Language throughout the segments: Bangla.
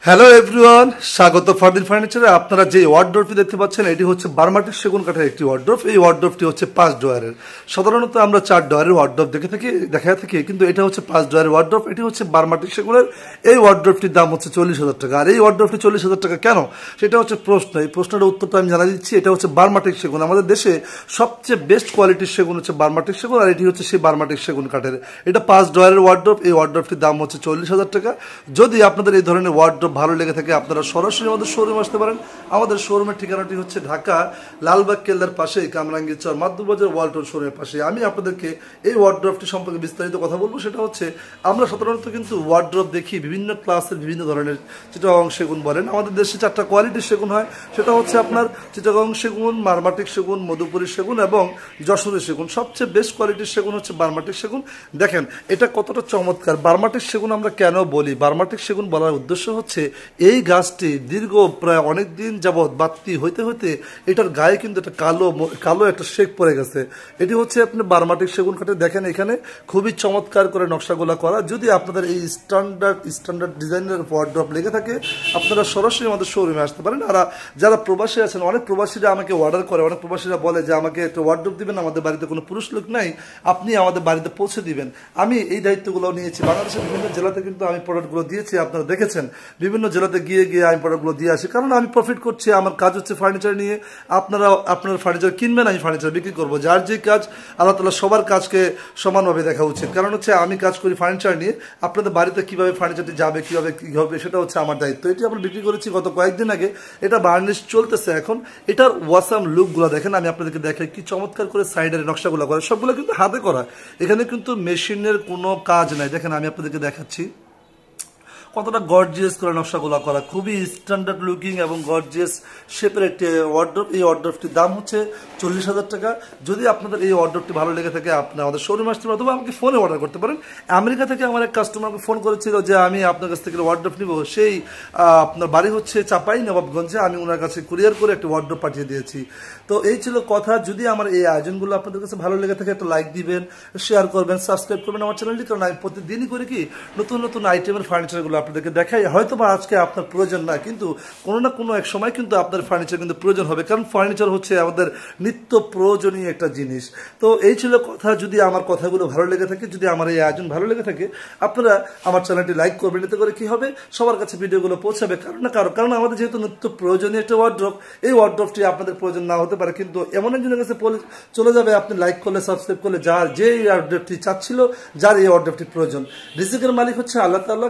হ্যালো এভরিওয়ান, স্বাগত ফারদিন ফার্নিচারে। আপনারা যে ওয়ার্ডরোবটি দেখতে পাচ্ছেন এটি হচ্ছে বার্মাটিক সেগুন কাঠের একটি ওয়ার্ডরোব। এই ওয়ার্ডরোবটি হচ্ছে 5 ড্রয়ারের। সাধারণত আমরা 4 ড্রয়ারের ওয়ার্ডরোব দেখা থাকি, কিন্তু এটা হচ্ছে 5 ড্রয়ারের ওয়ার্ডরোব। এটি হচ্ছে বার্মাটিক সেগুনের। এই ওয়ার্ডরোবটির দাম হচ্ছে 40,000 টাকা। আর এই ওয়ার্ডরোবটি 40,000 টাকা কেন, সেটা হচ্ছে প্রশ্ন। এই প্রশ্নের উত্তরটা আমি জানা দিচ্ছি। এটা হচ্ছে বার্মাটিক সেগুন। আমাদের দেশে সবচেয়ে বেস্ট কোয়ালিটির সেগুন হচ্ছে বার্মাটিক সেগুন, আর এটি হচ্ছে সেই বার্মাটিক সেগুন কাঠের। এটা 5 ড্রয়ারের ওয়ার্ডরোব। এই ওয়ার্ডরোবটির দাম হচ্ছে 40,000 টাকা। যদি আপনাদের এই ধরনের ওয়ার্ডরোব ভালো লেগে থাকে, আপনারা সরাসরি আমাদের শোরুমে আসতে পারেন। আমাদের শোরুমের ঠিকানাটি হচ্ছে ঢাকা লালবাগ কেল্লার পাশে, কামরাঙ্গীর চর, মাদুরবাজার ওয়ালটন শোরুমের পাশে। আমি আপনাদেরকে এই ওয়ার্ডরোবটি সম্পর্কে বিস্তারিত কথা বলবো। সেটা হচ্ছে, আমরা সাধারণত কিন্তু ওয়ার্ডরোব দেখি বিভিন্ন ক্লাসের, বিভিন্ন ধরনের। চিটাগং সেগুন বলেন, আমাদের দেশে 4টা কোয়ালিটির সেগুন হয়। সেটা হচ্ছে আপনার চিটাগং সেগুন, বার্মাটিক সেগুন, মধুপুরী সেগুন এবং যশোরের সেগুন। সবচেয়ে বেস্ট কোয়ালিটির সেগুন হচ্ছে বার্মাটিক সেগুন। দেখেন এটা কতটা চমৎকার। বার্মাটিক সেগুন আমরা কেন বলি? বার্মাটিক সেগুন বলার উদ্দেশ্য হচ্ছে, এই গাছটি দীর্ঘ প্রায় অনেক দিন যাবৎ বাত্তি হইতে হইতে এটার গায়ে কিন্তু একটা কালো একটা শেক পড়ে গেছে। এটি হচ্ছে আপনি বার্মাটিক সেগুন কাঠে। দেখেন এখানে খুবই চমৎকার করে নকশাগুলা করা। যদি আপনাদের এই স্ট্যান্ডার্ড ডিজাইনের ওয়ার্ডরোব লেগে থাকে, আপনারা সরাসরি আমাদের শোরুমে আসতে পারেন। আর যারা প্রবাসী আছেন, অনেক প্রবাসীরা আমাকে অর্ডার করে, অনেক প্রবাসীরা বলে যে আমাকে একটা ওয়ার্ডরোব দিবেন, আমাদের বাড়িতে কোনো পুরুষ লোক নাই, আপনি আমাদের বাড়িতে পৌঁছে দিবেন। আমি এই দায়িত্বগুলো নিয়েছি। বাংলাদেশের বিভিন্ন জেলাতে কিন্তু আমি প্রোডাক্টগুলো দিয়েছি, আপনারা দেখেছেন। বিভিন্ন জেলাতে গিয়ে আমি প্রোডাক্টগুলো দিয়ে আসি, কারণ আমি প্রফিট করছি। আমার কাজ হচ্ছে ফার্নিচার নিয়ে। আপনারা আপনার ফার্নিচার কিনবেন, আমি ফার্নিচার বিক্রি করবো। যার যে কাজ, আল্লাহ তাআলা সবার কাজকে সমানভাবে দেখা উচিত। কারণ হচ্ছে আমি কাজ করি ফার্নিচার নিয়ে, আপনাদের বাড়িতে কিভাবে ফার্নিচারটি যাবে, কিভাবে কি হবে, সেটা হচ্ছে আমার দায়িত্ব। এটি আমরা বিক্রি করেছি গত কয়েকদিন আগে। এটা বার্নিশ চলতেছে এখন। এটার ওয়াসাম লুকগুলো দেখেন, আমি আপনাদেরকে দেখাই কি চমৎকার করে সাইডের নকশাগুলো করা। সবগুলো কিন্তু হাতে করা, এখানে কিন্তু মেশিনের কোনো কাজ নাই। দেখেন আমি আপনাদেরকে দেখাচ্ছি কতটা গর্জিয়াস করে নকশাগুলো করা, খুবই স্ট্যান্ডার্ড লুকিং এবং গর্জিয়াস শেপের একটি ওয়ার্ডরোব। এই ওয়ার্ডরোবটির দাম হচ্ছে 40,000 টাকা। যদি আপনাদের এই ওয়ার্ডরোবটি ভালো লেগে থাকে, আপনি আমাদের শোরুমে আসতে পারেন, অথবা আমাকে ফোনে অর্ডার করতে পারেন। আমেরিকা থেকে আমার এক কাস্টমারকে ফোন করেছিল যে আমি আপনার কাছ থেকে ওয়ার্ডরোব নিব। সেই আপনার বাড়ি হচ্ছে চাপাই নবাবগঞ্জে। আমি ওনার কাছে কুরিয়ার করে একটি ওয়ার্ডরোব পাঠিয়ে দিয়েছি। তো এই ছিল কথা। যদি আমার এই আয়োজনগুলো আপনাদের কাছে ভালো লেগে থাকে, একটা লাইক দিবেন, শেয়ার করবেন, সাবস্ক্রাইব করবেন আমার চ্যানেলটি। কারণ আমি প্রতিদিনই করি কি, নতুন নতুন আইটেমের ফার্নিচারগুলো আপনাদেরকে দেখাই। হয়তো বা আজকে আপনার প্রয়োজন না, কিন্তু কোনো না কোনো এক সময় কিন্তু আপনার ফার্নিচার কিন্তু প্রয়োজন হবে। কারণ ফার্নিচার হচ্ছে আমাদের নিত্য প্রয়োজনীয় একটা জিনিস। তো এই ছিল কথা। যদি আমার কথাগুলো ভালো লেগে থাকে, যদি আমার এই আয়োজন ভালো লেগে থাকে, আপনারা আমার চ্যানেলটি লাইক করবেন। এতে করে কি হবে, সবার কাছে ভিডিওগুলো পৌঁছাবে। কারণ আমাদের যেহেতু নিত্য প্রয়োজনীয় একটা ওয়ার্ডরোব, এই ওয়ার্ডরোবটি আপনাদের প্রয়োজন না হতে পারে, কিন্তু এমন একজনের কাছে চলে যাবে আপনি লাইক করলে, সাবস্ক্রাইব করলে, যার যে ওয়ার্ডরোবটি চাচ্ছিল, যার এই ওয়ার্ডরোবটির প্রয়োজন। রিজিকের মালিক হচ্ছে আল্লাহ তাআলা।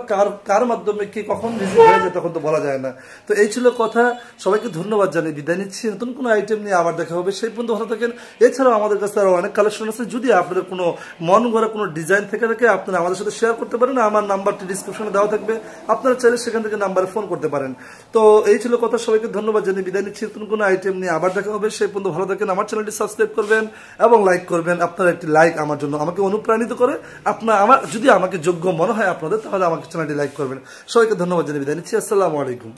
কার মাধ্যমে কি কখন রিজিক হয়ে যায় তখন তো বলা যায় না। তো এই ছিল কথা। সবাইকে ধন্যবাদ জানিয়ে বিদায় নিচ্ছি। নতুন কোনো আইটেম নিয়ে আবার দেখা হবে। সেই পর্যন্ত ভালো থাকেন। এছাড়াও আমাদের কাছে আরো অনেক কালেকশন আছে। যদি আপনাদের কোনো মন গড়া কোনো ডিজাইন থেকে থাকে, আপনারা আমাদের সাথে শেয়ার করতে পারেন। আমার নাম্বারটি ডিসক্রিপশনে দেওয়া থাকবে, আপনারা চাইলে সেখান থেকে নাম্বারে ফোন করতে পারেন। তো এই ছিল কথা। সবাইকে ধন্যবাদ জানিয়ে বিদায় নিচ্ছি। নতুন কোনো আইটেম নিয়ে আবার দেখা হবে। সেই পর্যন্ত ভালো থাকেন। আমার চ্যানেলটি সাবস্ক্রাইব করবেন এবং লাইক করবেন। আপনার একটি লাইক আমার জন্য আমাকে অনুপ্রাণিত করে। যদি আমাকে যোগ্য মনে হয় আপনাদের, তাহলে আমাকে চ্যানেলটি লাইক করবেন। সবাইকে ধন্যবাদ জানিয়ে বিদায় নিচ্ছি। আসসালামু আলাইকুম।